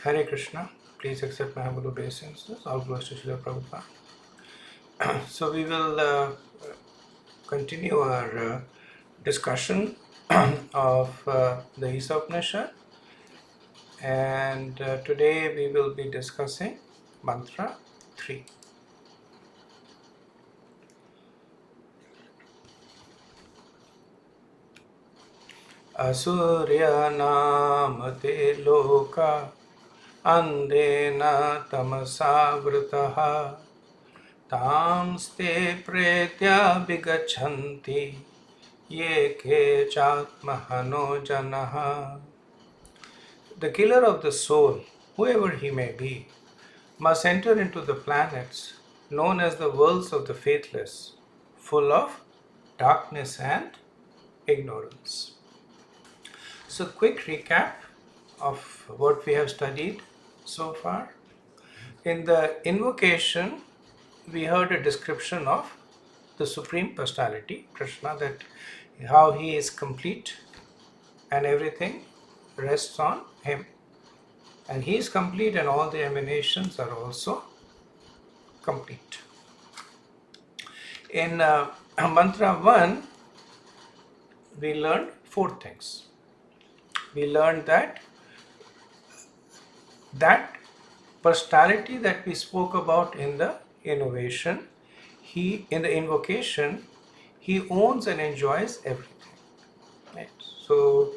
Hare Krishna. Please accept my humble obeisances. All glories to Śrīla Prabhupada. So we will continue our discussion of the Īśopaniṣad, and today we will be discussing mantra 3. Asurya namate loka andena tamasa vritaha tamste pretya vigachanti ye ke chatmahano janaha. The killer of the soul, whoever he may be, must enter into the planets known as the worlds of the faithless, full of darkness and ignorance. So, quick recap of what we have studied so far. In the invocation, we heard a description of the Supreme Personality, Krishna, that how he is complete and everything rests on him. And he is complete and all the emanations are also complete. In mantra 1, we learned 4 things. We learned that personality that we spoke about in the innovation, in the invocation, he owns and enjoys everything. Right? So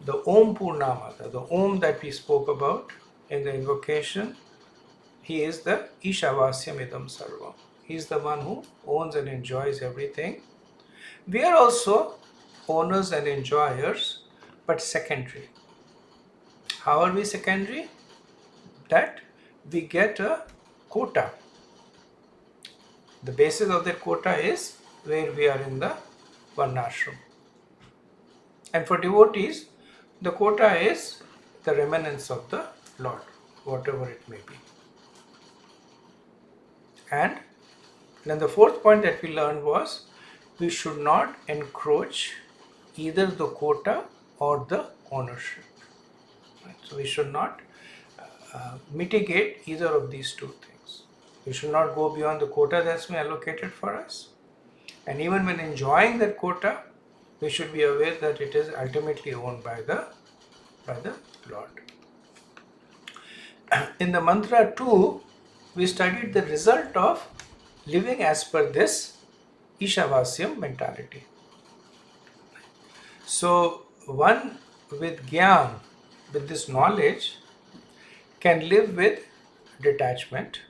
the Om Purnamada, the Om that we spoke about in the invocation, he is the Īśāvāsyam idam sarvam. He is the one who owns and enjoys everything. We are also owners and enjoyers, but secondary. How are we secondary? That we get a quota. The basis of that quota is where we are in the Varnashram. And for devotees, the quota is the remnants of the Lord, whatever it may be. And then the 4th point that we learned was we should not encroach either the quota or the ownership. Right? So we should not mitigate either of these 2 things. We should not go beyond the quota that's been allocated for us. And even when enjoying that quota, we should be aware that it is ultimately owned by the Lord. In the mantra 2, we studied the result of living as per this Īśāvāsyam mentality. So one with Gyan, with this knowledge, can live with detachment,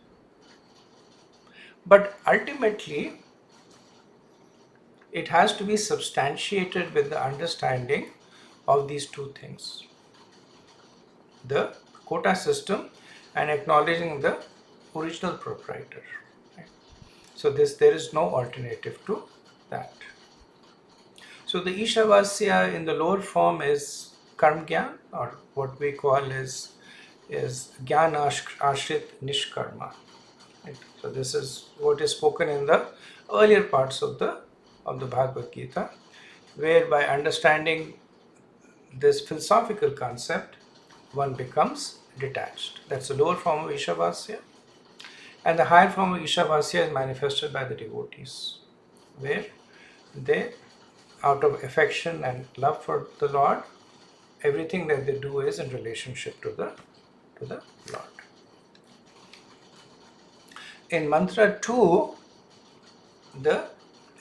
but ultimately it has to be substantiated with the understanding of these 2 things: the quota system and acknowledging the original proprietor. Right? So there is no alternative to that. So the Īśāvāsya in the lower form is Karm Gyan, or what we call is Gyan Ashrit Nishkarma. Right? So this is what is spoken in the earlier parts of the Bhagavad Gita, where by understanding this philosophical concept, one becomes detached. That's the lower form of Īśāvāsya. And the higher form of Īśāvāsya is manifested by the devotees, where they, out of affection and love for the Lord, everything that they do is in relationship to the Lord. In mantra 2, the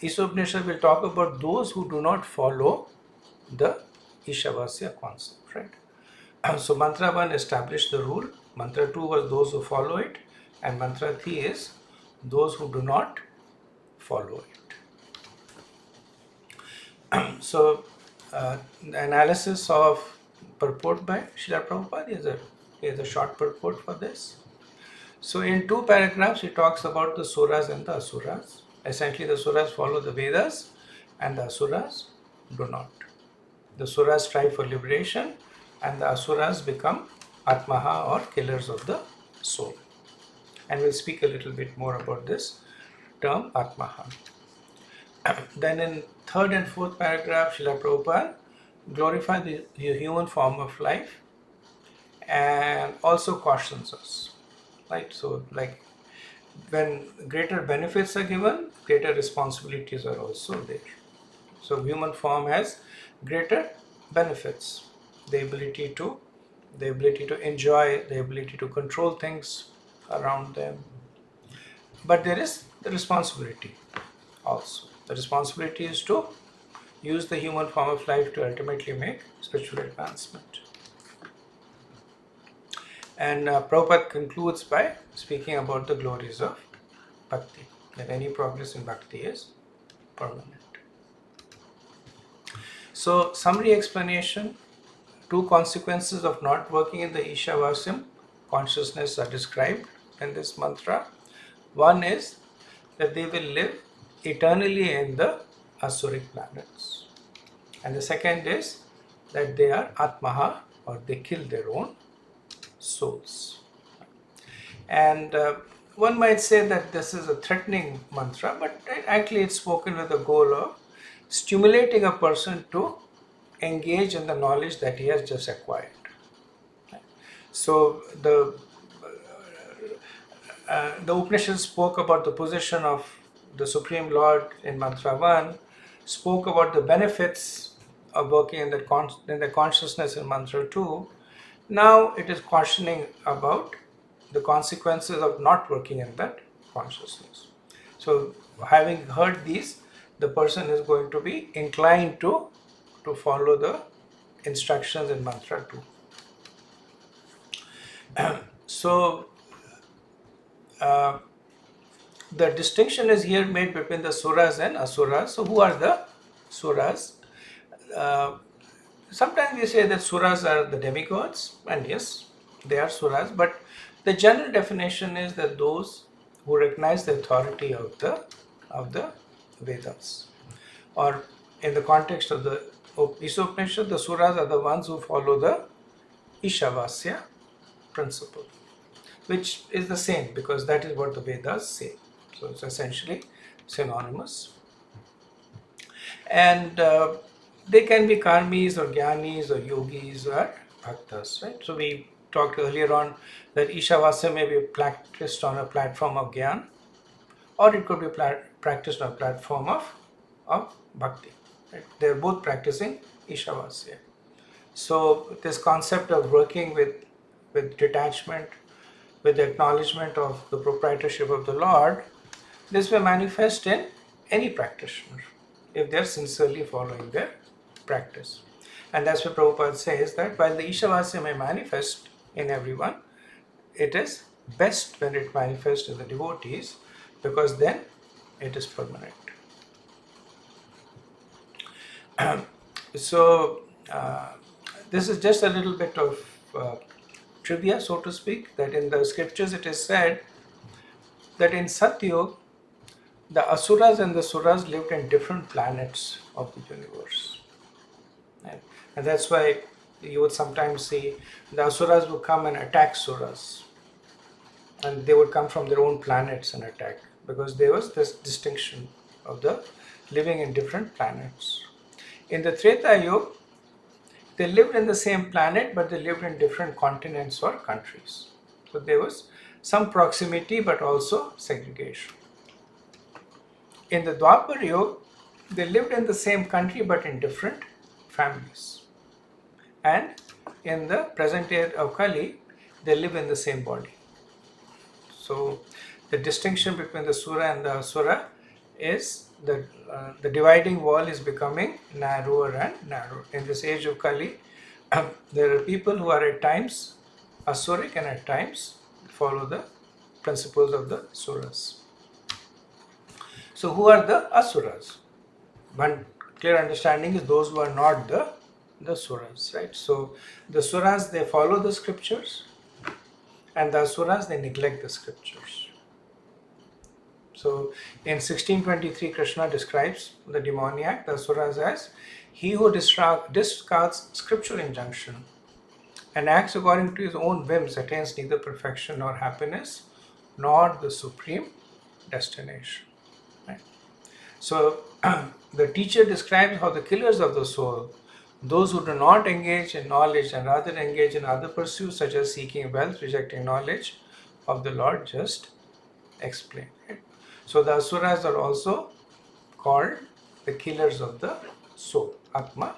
Īśopaniṣad will talk about those who do not follow the Īśāvāsya concept, right? So mantra 1 established the rule, mantra 2 was those who follow it, and mantra 3 is those who do not follow it. So the analysis of purport by Śrīla Prabhupada, he has a short purport for this. So in 2 paragraphs he talks about the Suras and the Asuras. Essentially the Suras follow the Vedas and the Asuras do not. The Suras strive for liberation and the Asuras become Atmaha, or killers of the soul. And we'll speak a little bit more about this term Atmaha. Then in 3rd and 4th paragraph, Śrīla Prabhupada glorified the human form of life and also cautions us, right? So like when greater benefits are given, greater responsibilities are also there. So human form has greater benefits, the ability to enjoy, the ability to control things around them. But there is the responsibility also. The responsibility is to use the human form of life to ultimately make spiritual advancement. And Prabhupada concludes by speaking about the glories of bhakti, that any progress in bhakti is permanent. So, summary explanation: two consequences of not working in the Īśopaniṣad consciousness are described in this mantra. One is that they will live eternally in the Asuric planets. And the second is that they are Atmaha, or they kill their own souls. And one might say that this is a threatening mantra, but actually it's spoken with the goal of stimulating a person to engage in the knowledge that he has just acquired. So the Upanishad spoke about the position of the Supreme Lord in Mantra 1, spoke about the benefits of working in the consciousness in Mantra 2. Now it is cautioning about the consequences of not working in that consciousness. So having heard these, the person is going to be inclined to follow the instructions in Mantra 2. So the distinction is here made between the suras and asuras. So who are the suras? Sometimes we say that suras are the demigods, and yes, they are suras, but the general definition is that those who recognize the authority of the Vedas. Or in the context of the Īśopaniṣad, the suras are the ones who follow the Īśavasya principle, which is the same because that is what the Vedas say. So it's essentially synonymous. And they can be karmis or jnanis or yogis or bhaktas, right? So we talked earlier on that Īśavasya may be practiced on a platform of jnana, or it could be practiced on a platform of bhakti. Right? They're both practicing Īśavasya. So this concept of working with detachment, with the acknowledgement of the proprietorship of the Lord, this may manifest in any practitioner if they are sincerely following their practice. And that's why Prabhupada says that while the Īśavasya may manifest in everyone, it is best when it manifests in the devotees, because then it is permanent. So this is just a little bit of trivia, so to speak, that in the scriptures it is said that in Satyug, the asuras and the suras lived in different planets of the universe. And that's why you would sometimes see the asuras would come and attack suras. And they would come from their own planets and attack, because there was this distinction of the living in different planets. In the Treta Yuga, they lived in the same planet, but they lived in different continents or countries. So there was some proximity, but also segregation. In the Dwapar Yuga, they lived in the same country, but in different families. And in the present age of Kali, they live in the same body. So the distinction between the Sura and the Asura is that the dividing wall is becoming narrower and narrower. In this age of Kali, there are people who are at times Asuric and at times follow the principles of the Suras. So who are the Asuras? One clear understanding is those who are not the Suras, right? So the Suras, they follow the scriptures, and the Asuras, they neglect the scriptures. So in 1623, Krishna describes the demoniac, the Asuras, as he who discards scriptural injunction and acts according to his own whims attains neither perfection nor happiness nor the supreme destination. Right? So the teacher describes how the killers of the soul, Those who do not engage in knowledge and rather engage in other pursuits such as seeking wealth, rejecting knowledge of the Lord just explained. Right? So the asuras are also called the killers of the soul, Atma.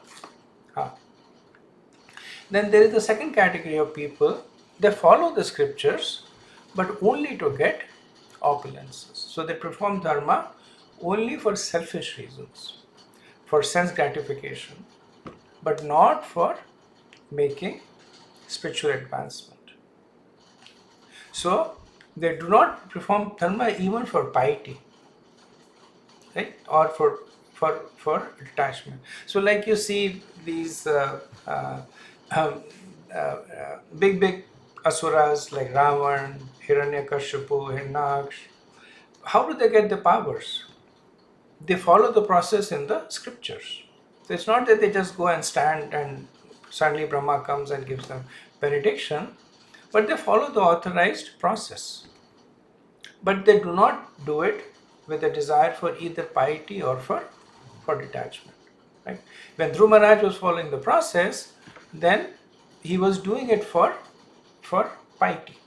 Then there is the second category of people. They follow the scriptures but only to get opulences. So they perform dharma only for selfish reasons, for sense gratification, but not for making spiritual advancement. So they do not perform dharma even for piety, right? Or for detachment. So like you see these um, big asuras like Ravan, Hiranyakashipu, Hiranyaksh. How do they get the powers? They follow the process in the scriptures. So it's not that they just go and stand and suddenly Brahma comes and gives them benediction, but they follow the authorized process. But they do not do it with a desire for either piety or for detachment. Right? When Dhruv Maharaj was following the process, then he was doing it for piety.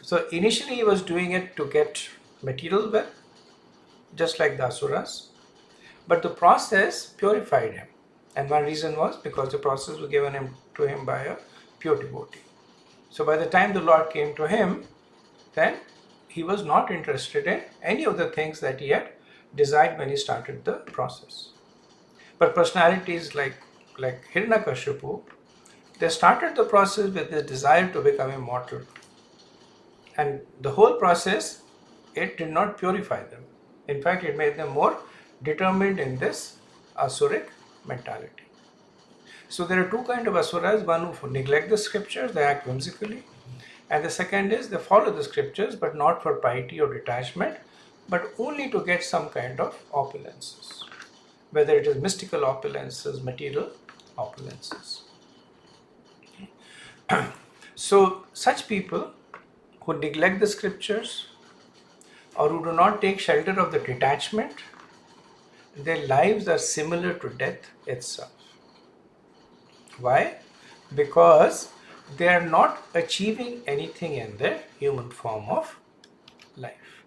So initially he was doing it to get material wealth, just like the asuras. But the process purified him. And one reason was because the process was given to him by a pure devotee. So by the time the Lord came to him, then he was not interested in any of the things that he had desired when he started the process. But personalities like Hiranyakashipu, they started the process with the desire to become immortal. And the whole process, it did not purify them. In fact, it made them more determined in this asuric mentality. So there are two kinds of asuras, one who neglect the scriptures, they act whimsically, and the second is they follow the scriptures but not for piety or detachment, but only to get some kind of opulences, whether it is mystical opulences, material opulences. So such people who neglect the scriptures or who do not take shelter of the detachment, their lives are similar to death itself. Why? Because they are not achieving anything in their human form of life.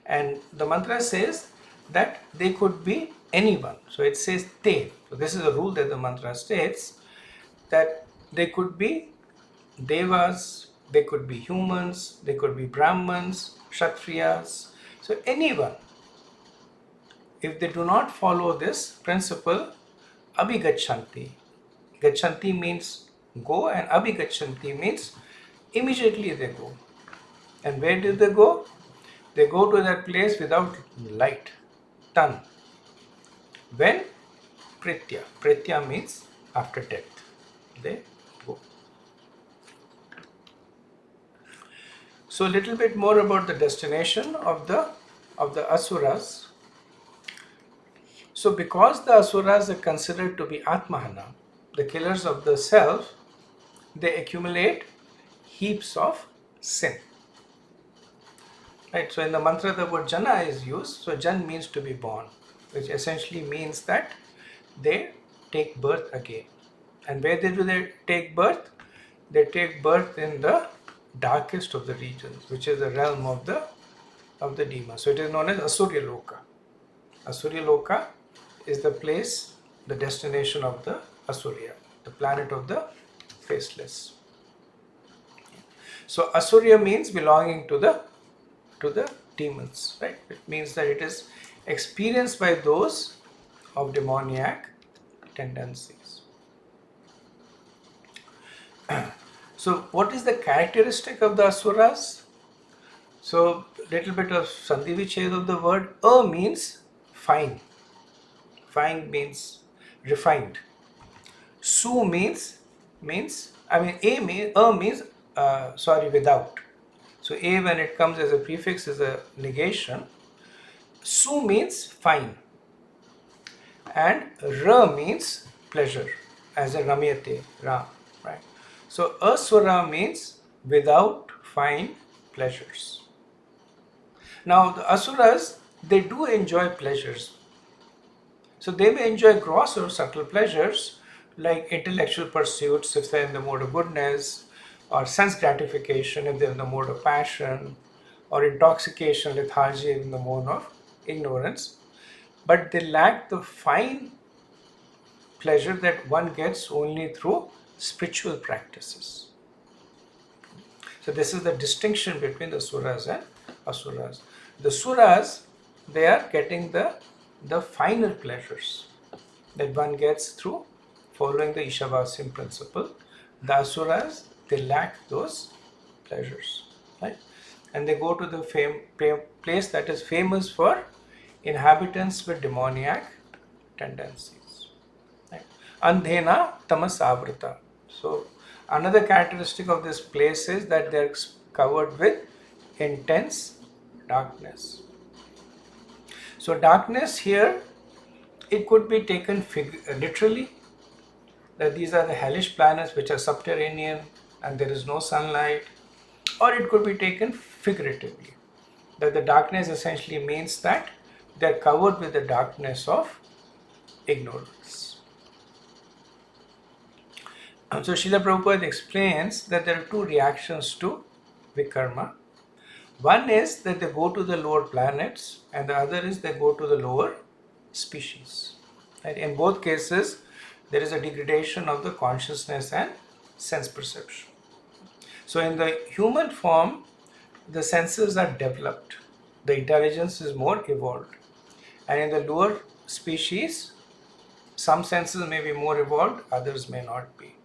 And the mantra says that they could be anyone. So it says te. So this is a rule that the mantra states, that they could be devas, they could be humans, they could be brahmans, kshatriyas. So anyone, if they do not follow this principle, abhigachanti. Gachanti means go, and abhigachanti means immediately they go. And where do they go? They go to that place without light, tan. When? Pritya. Pritya means after death. They go. So a little bit more about the destination of the asuras. So because the asuras are considered to be atmahana, the killers of the self, they accumulate heaps of sin. Right? So in the mantra the word jana is used. So jan means to be born, which essentially means that they take birth again. And where do they take birth? They take birth in the darkest of the regions, which is the realm of the demons. So it is known as Asurya Loka. Asurya Loka is the place, the destination of the Asurya, the planet of the faceless. So Asurya means belonging to the demons, right? It means that it is experienced by those of demoniac tendencies. So what is the characteristic of the asuras? So little bit of sandhi vichhed of the word. A means fine. Fine means refined. Su means A means without. So A, when it comes as a prefix, is a negation. Su means fine. And Ra means pleasure, as a ramyate, Ra, right? So asura means without fine pleasures. Now the asuras, they do enjoy pleasures, So they may enjoy gross or subtle pleasures like intellectual pursuits if they're in the mode of goodness, or sense gratification if they're in the mode of passion, or intoxication, lethargy in the mode of ignorance. But they lack the fine pleasure that one gets only through spiritual practices. So this is the distinction between the suras and asuras. The suras, they are getting the finer pleasures that one gets through following the Ishavasya principle. The asuras, they lack those pleasures, right? And they go to the place that is famous for inhabitants with demoniac tendencies. Right? Andhena tamas avrita. So another characteristic of this place is that they are covered with intense darkness. So darkness here, it could be taken literally, that these are the hellish planets which are subterranean and there is no sunlight, or it could be taken figuratively, that the darkness essentially means that they are covered with the darkness of ignorance. And so Srila Prabhupada explains that there are two reactions to vikarma. One is that they go to the lower planets, and the other is they go to the lower species. Right? In both cases, there is a degradation of the consciousness and sense perception. So in the human form, the senses are developed, the intelligence is more evolved. And in the lower species, some senses may be more evolved, others may not be.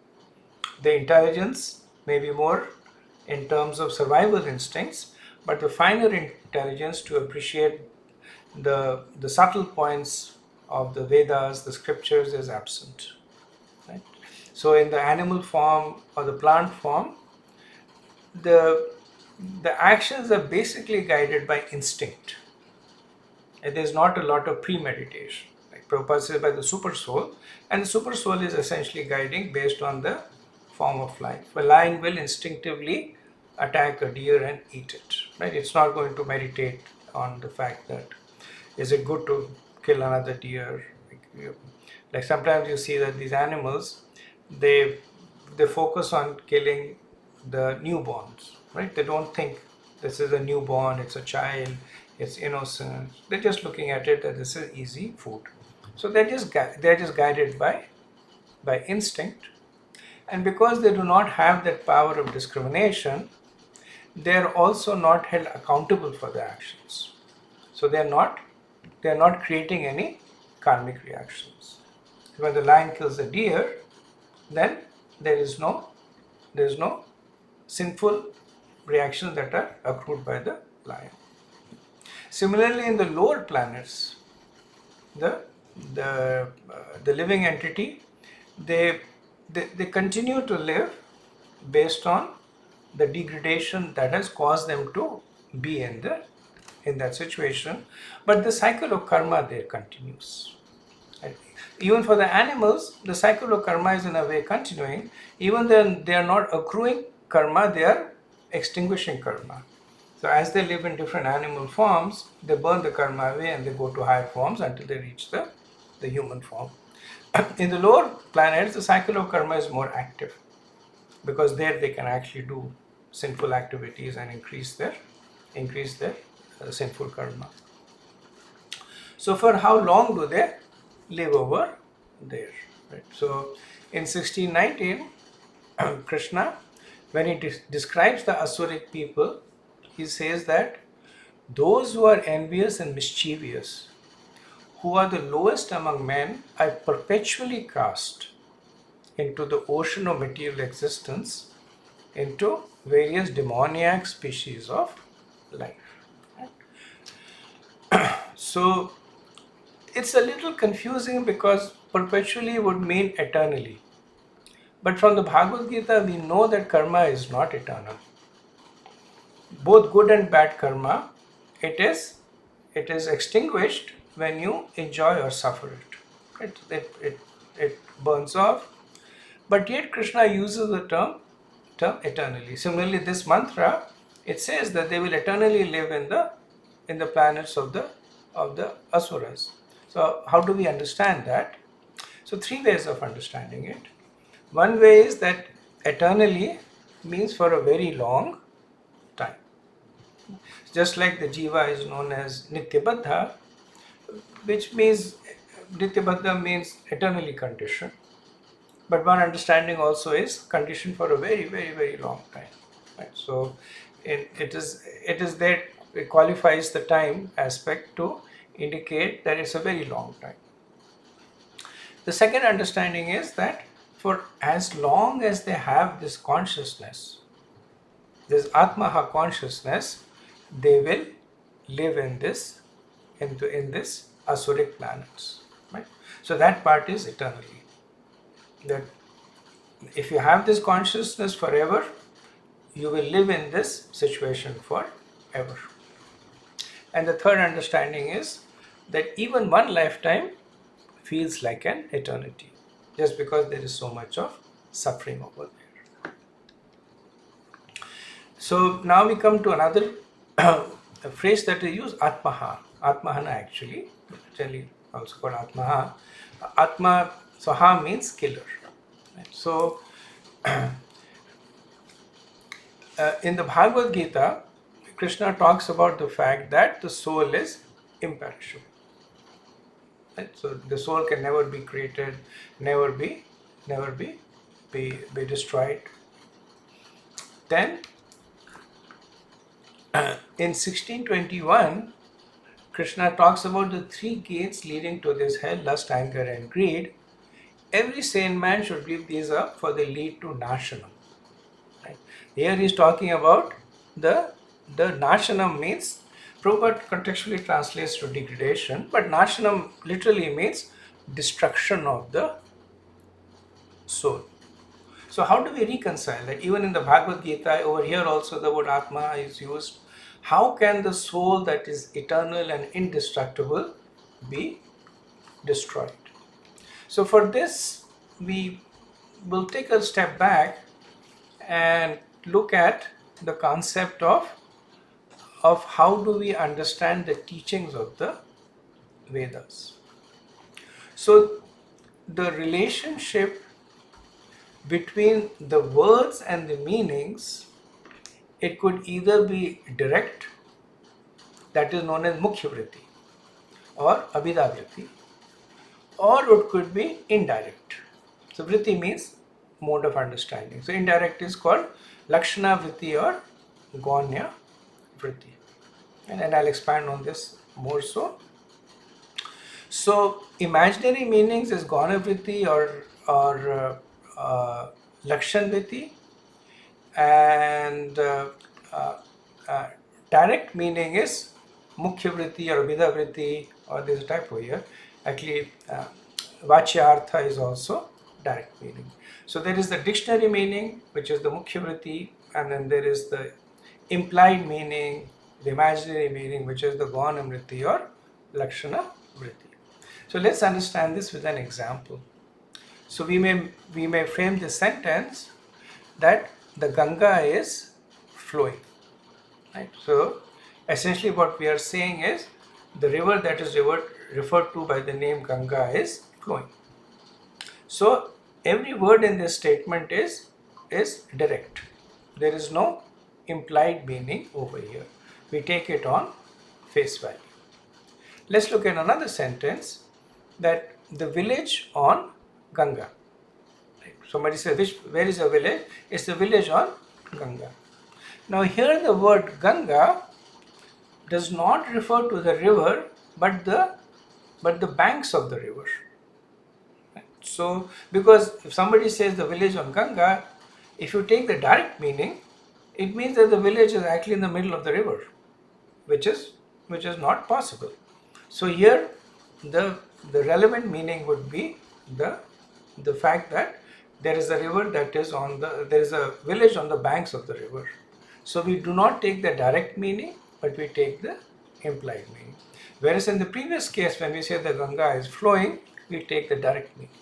The intelligence may be more in terms of survival instincts, but the finer intelligence to appreciate the subtle points of the Vedas, the scriptures, is absent. Right? So in the animal form or the plant form, the actions are basically guided by instinct. There is not a lot of premeditation. Like Prabhupada says, by the super soul, and the super soul is essentially guiding based on the form of life. A lion will instinctively attack a deer and eat it. Right? It's not going to meditate on the fact that is it good to kill another deer. Like sometimes you see that these animals, they focus on killing the newborns, right? They don't think this is a newborn, it's a child, it's innocent. They're just looking at it that this is easy food. So they're just guided by instinct, and because they do not have that power of discrimination, they are also not held accountable for their actions. So they are not creating any karmic reactions. When the lion kills a deer, then there is no sinful reactions that are accrued by the lion. Similarly, in the lower planets, the living entity, they continue to live based on the degradation that has caused them to be in that situation, but the cycle of karma there continues. Right? Even for the animals, the cycle of karma is in a way continuing. Even then, they are not accruing karma, they are extinguishing karma. So as they live in different animal forms, they burn the karma away and they go to higher forms until they reach the human form. In the lower planets, the cycle of karma is more active, because there they can actually do sinful activities and increase their sinful karma. So for how long do they live over there? Right? So in 1619, Krishna, when he describes the Asuric people, he says that those who are envious and mischievous, who are the lowest among men, are perpetually cast into the ocean of material existence, into various demoniac species of life. So it's a little confusing because perpetually would mean eternally. But from the Bhagavad Gita, we know that karma is not eternal. Both good and bad karma, it is extinguished when you enjoy or suffer it. It burns off. But yet Krishna uses the term eternally. Similarly, this mantra, it says that they will eternally live in the planets of the asuras. So how do we understand that? So three ways of understanding it. One way is that eternally means for a very long time. Just like the jiva is known as Nityabadha, which means Nityabadha means eternally conditioned. But one understanding also is conditioned for a very, very, very long time. Right? So it is that it qualifies the time aspect to indicate that it's a very long time. The second understanding is that for as long as they have this consciousness, this Atmaha consciousness, they will live in this asuric planets. Right? So that part is eternally. That if you have this consciousness forever, you will live in this situation forever. And the third understanding is that even one lifetime feels like an eternity, just because there is so much of suffering over there. So now we come to another a phrase that we use, Atmaha. Atmahana actually, generally also called Atmaha. Atma, so Ha means killer. Right? So in the Bhagavad Gita, Krishna talks about the fact that the soul is imperishable. Right? So the soul can never be created, never be destroyed. Then in 1621, Krishna talks about the three gates leading to this hell: lust, anger, and greed. Every sane man should give these up, for they lead to Nashanam. Right? Here he is talking about the Nashanam means, Prabhupada contextually translates to degradation, but Nashanam literally means destruction of the soul. So how do we reconcile that? Even in the Bhagavad Gita, over here also the word Atma is used. How can the soul that is eternal and indestructible be destroyed? So for this, we will take a step back and look at the concept of how do we understand the teachings of the Vedas. So the relationship between the words and the meanings, it could either be direct, that is known as Mukhya Vritti or Abhida Vritti, or it could be indirect. So Vritti means mode of understanding. So indirect is called Lakshana Vritti or Gaunya Vritti. And I'll expand on this more so. So imaginary meanings is Gaunya Vritti or Lakshan Vritti, and direct meaning is Mukhya Vritti or Abhida Vritti, or there's a typo here. Actually, Vachya Artha is also direct meaning. So there is the dictionary meaning, which is the Mukhya Vritti, and then there is the implied meaning, the imaginary meaning, which is the Gaunya Vritti or Lakshana Vritti. So let's understand this with an example. So we may frame this sentence that the Ganga is flowing. Right? So essentially what we are saying is the river that is referred to by the name Ganga is flowing. So every word in this statement is direct. There is no implied meaning over here. We take it on face value. Let's look at another sentence, that the village on Ganga. Right? Somebody says, where is a village? It's the village on Ganga. Now here the word Ganga does not refer to the river, but the banks of the river. Right? So because if somebody says the village on Ganga, if you take the direct meaning, it means that the village is actually in the middle of the river, which is not possible. So here the relevant meaning would be the fact that there is a river that is there is a village on the banks of the river. So we do not take the direct meaning, but we take the implied meaning. Whereas in the previous case, when we say the Ganga is flowing, we take the direct meaning,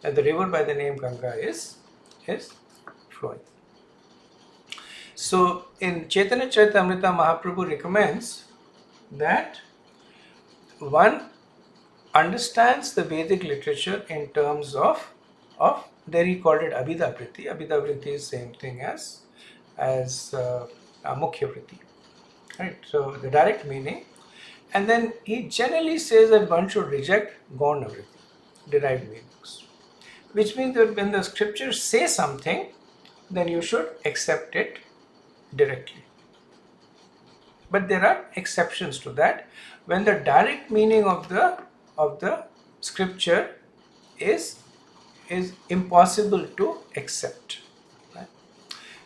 and the river by the name Ganga is flowing. So in Chaitanya Charitamrita, Mahaprabhu recommends that one understands the Vedic literature in terms of there he called it Abhida Vritti. Abhida Vritti is same thing as Mukhya Vritti. Right? So the direct meaning. And then he generally says that one should reject Gauna Vritti, derived meanings. Which means that when the scriptures say something, then you should accept it directly. But there are exceptions to that. When the direct meaning of the scripture is impossible to accept. Right?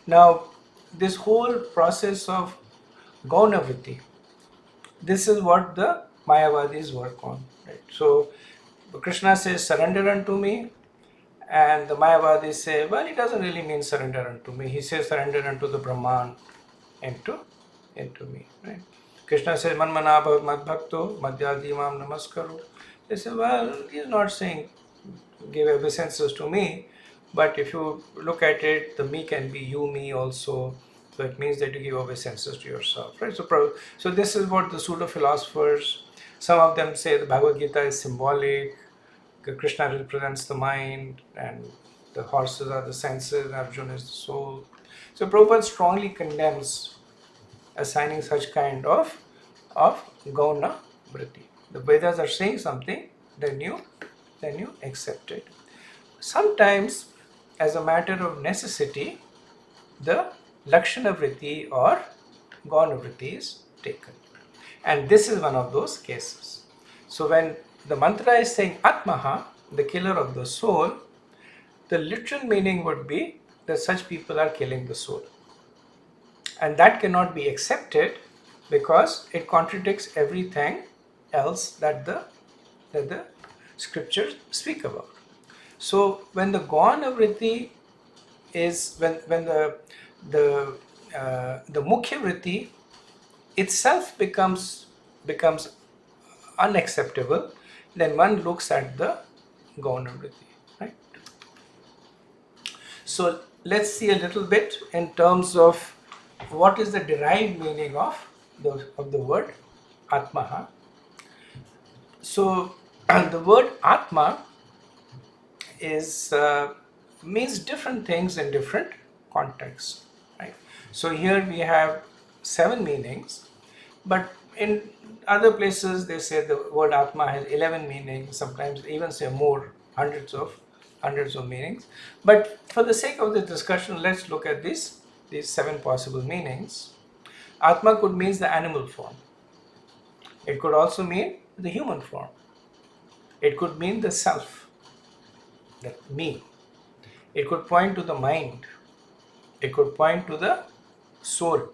Now, this whole process of Gauna Vritti, this is what the Mayavadis work on. Right? So, Krishna says, surrender unto me, and the Mayavadis say, well, it doesn't really mean surrender unto me. He says, surrender unto the Brahman, into me. Right? Krishna says, Manmana bhav mad bhakto, madhyadi mam namaskaru. They say, well, he's not saying give obeisances to me, but if you look at it, the me can be you, me also. So it means that you give obeisances to yourself, right? So this is what the pseudo philosophers, some of them say the Bhagavad Gita is symbolic, Krishna represents the mind, and the horses are the senses, and Arjuna is the soul. So Prabhupada strongly condemns assigning such kind of Gauna Vritti. The Vedas are saying something, then you accept it. Sometimes, as a matter of necessity, the Lakshana Vritti or Gauna Vritti is taken. And this is one of those cases. So when the mantra is saying Atmaha, the killer of the soul, the literal meaning would be that such people are killing the soul. And that cannot be accepted because it contradicts everything else that the scriptures speak about. So when the Gauna Vritti is when the Mukhya Vritti itself becomes unacceptable, then one looks at the Gauna Vritti, right? So let's see a little bit in terms of what is the derived meaning of the word Atmaha. So the word Atma is means different things in different contexts, right? So here we have 7 meanings, but in other places they say the word Atma has 11 meanings, sometimes even say more, hundreds of meanings. But for the sake of the discussion, let's look at these 7 possible meanings. Atma could mean the animal form. It could also mean the human form. It could mean the self, the me. It could point to the mind. It could point to the soul,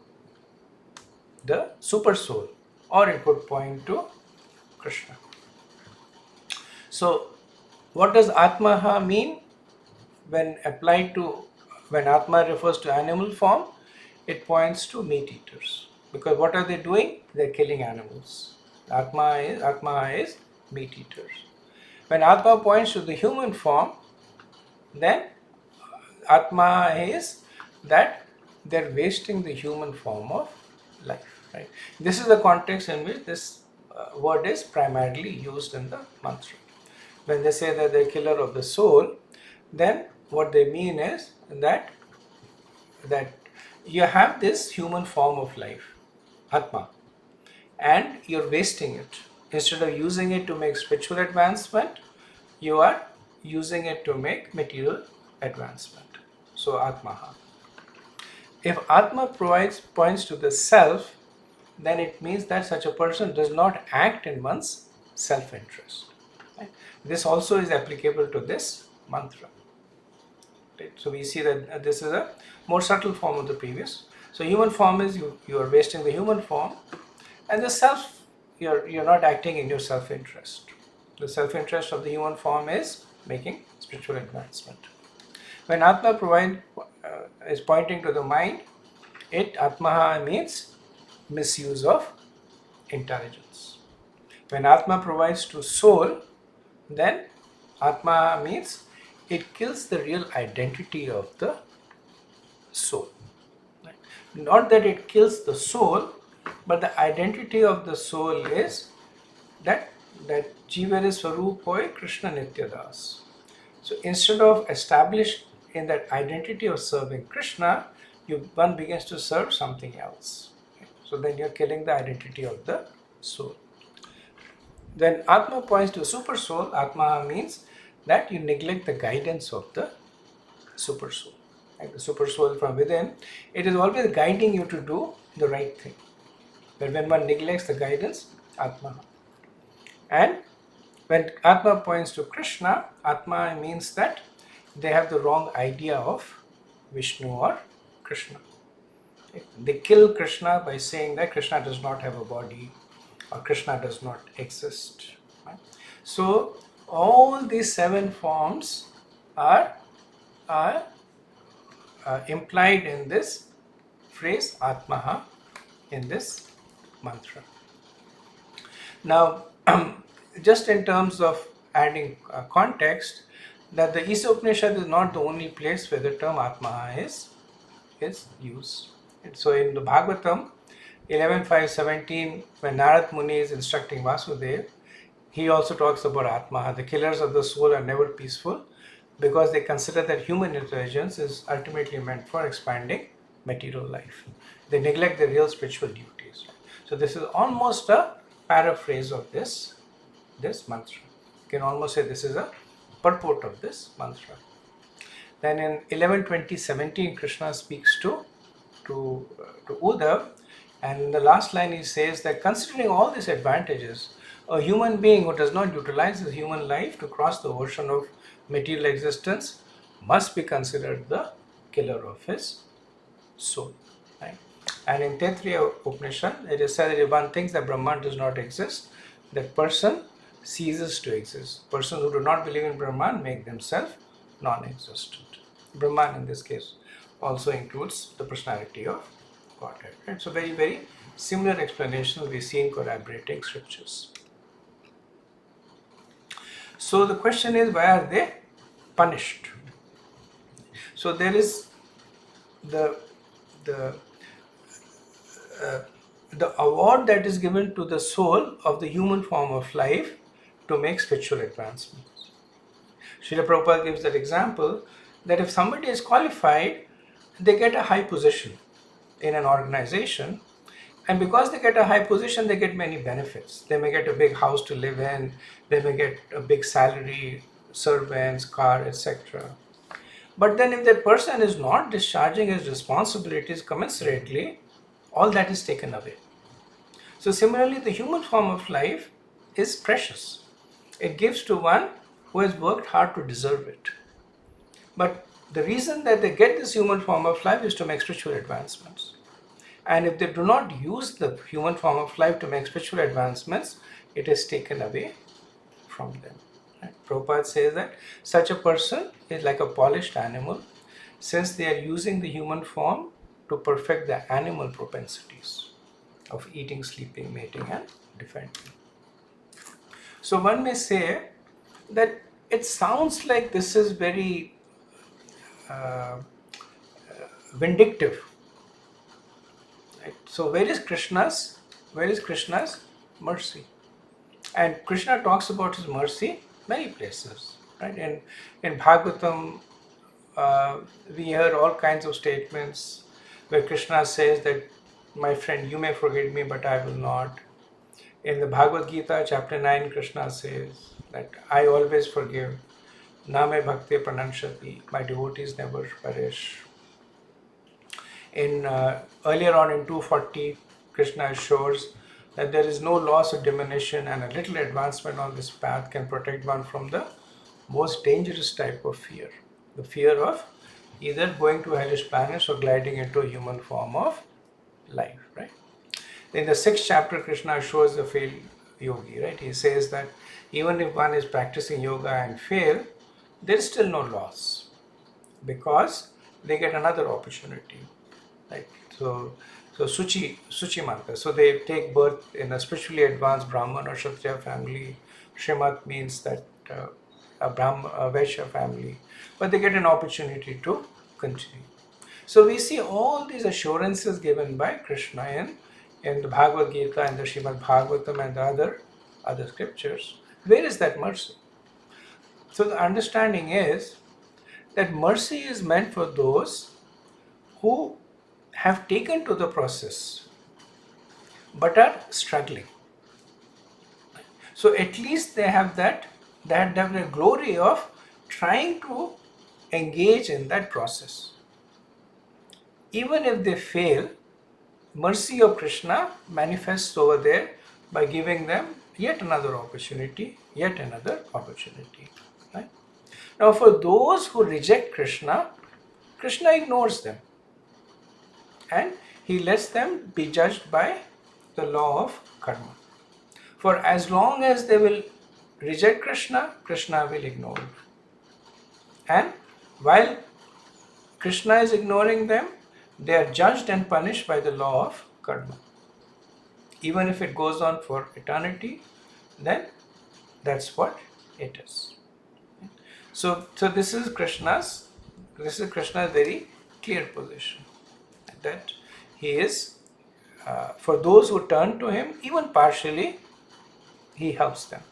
the super soul, or it could point to Krishna. So, what does Atmaha mean? When Atma refers to animal form, it points to meat eaters. Because what are they doing? They're killing animals. Atma is meat eaters. When Atma points to the human form, then Atma is that they're wasting the human form of life. Right? This is the context in which this word is primarily used in the mantra. When they say that they're killer of the soul, then what they mean is that you have this human form of life, Atma, and you're wasting it. Instead of using it to make spiritual advancement, you are using it to make material advancement. So Atmaha. If Atma points to the self, then it means that such a person does not act in one's self-interest. Right? This also is applicable to this mantra. Right? So we see that this is a more subtle form of the previous. So human form is you are wasting the human form, and the self, you're not acting in your self-interest. The self-interest of the human form is making spiritual advancement. When Atma is pointing to the mind, Atmaha means misuse of intelligence. When Atma provides to soul, then Atma means it kills the real identity of the soul. Right? Not that it kills the soul, but the identity of the soul is that that Jivere Swarup hoy Krishna Nityadas. So instead of established in that identity of serving Krishna, one begins to serve something else. So then you're killing the identity of the soul. Then Atma points to super soul. Atma means that you neglect the guidance of the super soul. Like the super soul from within, it is always guiding you to do the right thing. But when one neglects the guidance, Atma. And when Atma points to Krishna, Atma means that they have the wrong idea of Vishnu or Krishna. They kill Krishna by saying that Krishna does not have a body or Krishna does not exist. Right? So all these 7 forms are implied in this phrase Atmaha in this mantra. Now, just in terms of adding context, that the Īśopaniṣad is not the only place where the term Atmaha is used. And so in the Bhagavatam 11.5.17, when Narad Muni is instructing Vasudeva, he also talks about Atmaha. The killers of the soul are never peaceful because they consider that human intelligence is ultimately meant for expanding material life. They neglect the real spiritual duties. So this is almost a paraphrase of this mantra. You can almost say this is a purport of this mantra. Then in 11.20.17, Krishna speaks to Uddhav, and in the last line he says that considering all these advantages, a human being who does not utilize his human life to cross the ocean of material existence must be considered the killer of his soul. Right? And in Taittiriya Upanishad, it is said that if one thinks that Brahman does not exist, that person ceases to exist. Persons who do not believe in Brahman make themselves non-existent. Brahman in this case also includes the personality of Godhead. Right? So very, very similar explanation we see in corroborating scriptures. So the question is, why are they punished? So there is the award that is given to the soul of the human form of life to make spiritual advancements. Srila Prabhupada gives that example that if somebody is qualified, they get a high position in an organization, and because they get a high position, they get many benefits. They may get a big house to live in, they may get a big salary, servants, car, etc. But then if that person is not discharging his responsibilities commensurately, all that is taken away. So similarly, the human form of life is precious. It gives to one who has worked hard to deserve it. But the reason that they get this human form of life is to make spiritual advancements. And if they do not use the human form of life to make spiritual advancements, it is taken away from them. Right? Prabhupada says that such a person is like a polished animal, since they are using the human form to perfect the animal propensities of eating, sleeping, mating, and defending. So one may say that it sounds like this is very vindictive. Right? So where is Krishna's mercy? And Krishna talks about his mercy many places. Right? In Bhagavatam, we hear all kinds of statements where Krishna says that, my friend, you may forget me, but I will not. In the Bhagavad Gita, chapter 9, Krishna says that I always forgive. Name bhakti prananshati, my devotees never perish. In earlier on in 240, Krishna assures that there is no loss or diminution, and a little advancement on this path can protect one from the most dangerous type of fear. The fear of either going to hellish planets or gliding into a human form of life, right? In the 6th chapter, Krishna assures the failed yogi, right? He says that even if one is practicing yoga and fail, there is still no loss because they get another opportunity, right? So Suchi Manta. So they take birth in a spiritually advanced Brahman or Kshatriya family. Srimat means that a Vaishya family, but they get an opportunity to continue. So we see all these assurances given by Krishna in the Bhagavad Gita and the Srimad Bhagavatam and the other scriptures, where is that mercy? So the understanding is that mercy is meant for those who have taken to the process but are struggling. So at least they have the glory of trying to engage in that process. Even if they fail, mercy of Krishna manifests over there by giving them yet another opportunity, Right? Now, for those who reject Krishna, Krishna ignores them and he lets them be judged by the law of karma. For as long as they will reject Krishna, Krishna will ignore them. And while Krishna is ignoring them, they are judged and punished by the law of karma. Even if it goes on for eternity, then that's what it is. So this is Krishna's very clear position, that he is, for those who turn to him, even partially, he helps them.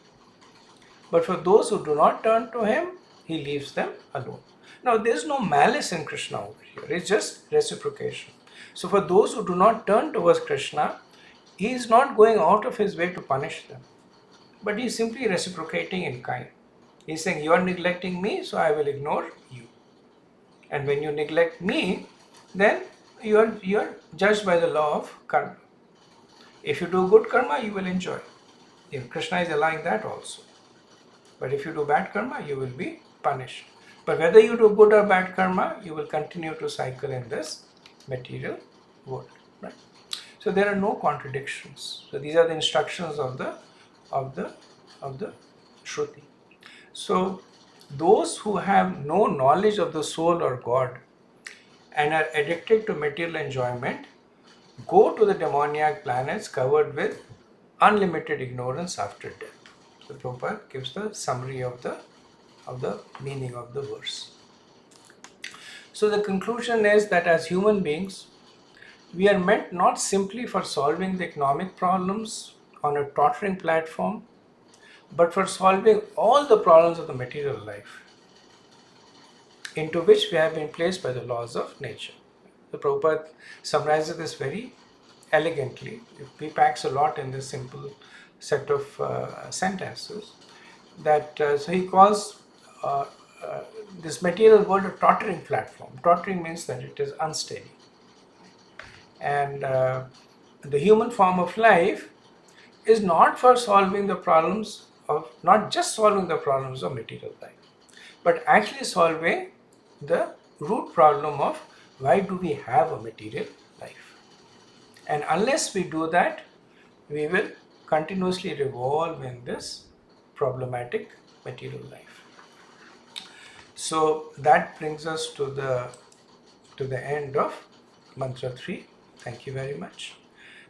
But for those who do not turn to him, he leaves them alone. Now, there is no malice in Krishna over here. It's just reciprocation. So for those who do not turn towards Krishna, he is not going out of his way to punish them, but he is simply reciprocating in kind. He is saying, you are neglecting me, so I will ignore you. And when you neglect me, then you are judged by the law of karma. If you do good karma, you will enjoy. If Krishna is allowing that also. But if you do bad karma, you will be punished. But whether you do good or bad karma, you will continue to cycle in this material world. Right? So there are no contradictions. So these are the instructions of the Shruti. So those who have no knowledge of the soul or God and are addicted to material enjoyment go to the demoniac planets covered with unlimited ignorance after death. So Prabhupada gives the summary of the meaning of the verse. So the conclusion is that as human beings, we are meant not simply for solving the economic problems on a tottering platform, but for solving all the problems of the material life, into which we have been placed by the laws of nature. The Prabhupada summarizes this very elegantly. He packs a lot in this simple set of sentences. So he calls this material world a tottering platform. Tottering means that it is unsteady. And the human form of life is not for solving the problems of, not just solving the problems of material life, but actually solving the root problem of why do we have a material life. And unless we do that, we will continuously revolve in this problematic material life. So that brings us to the end of mantra 3. Thank you very much.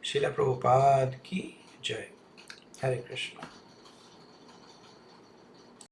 Srila Prabhupada ki Jai. Hare Krishna.